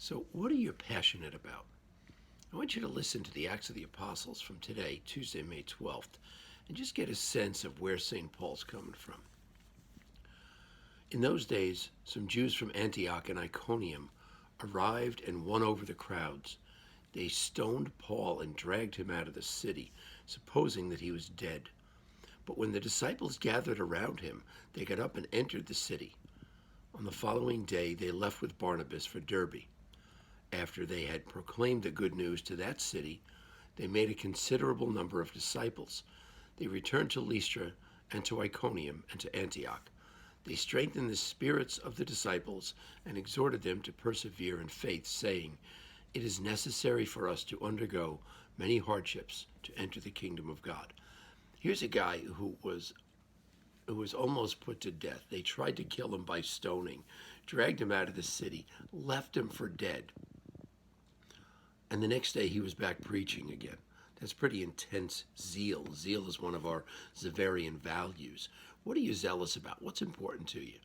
So, what are you passionate about? I want you to listen to the Acts of the Apostles from today, Tuesday, May 12th, and just get a sense of where St. Paul's coming from. In those days, some Jews from Antioch and Iconium arrived and won over the crowds. They stoned Paul and dragged him out of the city, supposing that he was dead. But when the disciples gathered around him, they got up and entered the city. On the following day, they left with Barnabas for Derbe. After they had proclaimed the good news to that city, they made a considerable number of disciples. They returned to Lystra and to Iconium and to Antioch. They strengthened the spirits of the disciples and exhorted them to persevere in faith, saying, "It is necessary for us to undergo many hardships to enter the kingdom of God." Here's a guy who was almost put to death. They tried to kill him by stoning, dragged him out of the city, left him for dead. And the next day he was back preaching again. That's pretty intense zeal. Zeal is one of our Zaverian values. What are you zealous about? What's important to you?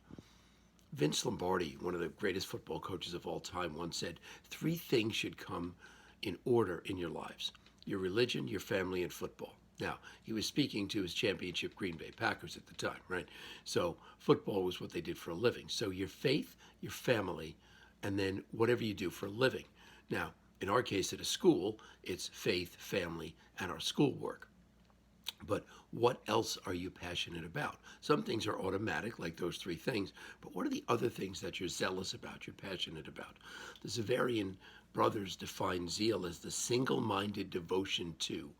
Vince Lombardi, one of the greatest football coaches of all time, once said, 3 things should come in order in your lives: your religion, your family, and football. Now, he was speaking to his championship Green Bay Packers at the time, right? So football was what they did for a living. So your faith, your family, and then whatever you do for a living. Now, in our case at a school, it's faith, family, and our schoolwork. But what else are you passionate about? Some things are automatic, like those 3 things, but what are the other things that you're zealous about, you're passionate about? The Zaverian brothers define zeal as the single-minded devotion to,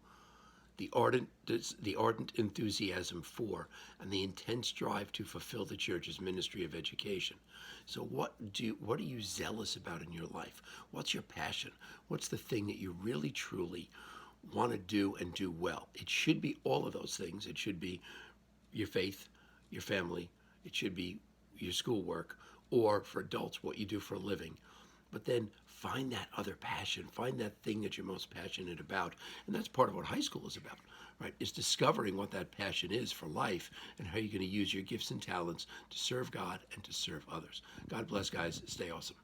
the ardent enthusiasm for, and the intense drive to fulfill the church's ministry of education. So what are you zealous about in your life? What's your passion? What's the thing that you really, truly want to do and do well? It should be all of those things. It should be your faith, your family. It should be your schoolwork, or for adults, what you do for a living. But then find that other passion, find that thing that you're most passionate about. And that's part of what high school is about, right? Is discovering what that passion is for life and how you're going to use your gifts and talents to serve God and to serve others. God bless, guys. Stay awesome.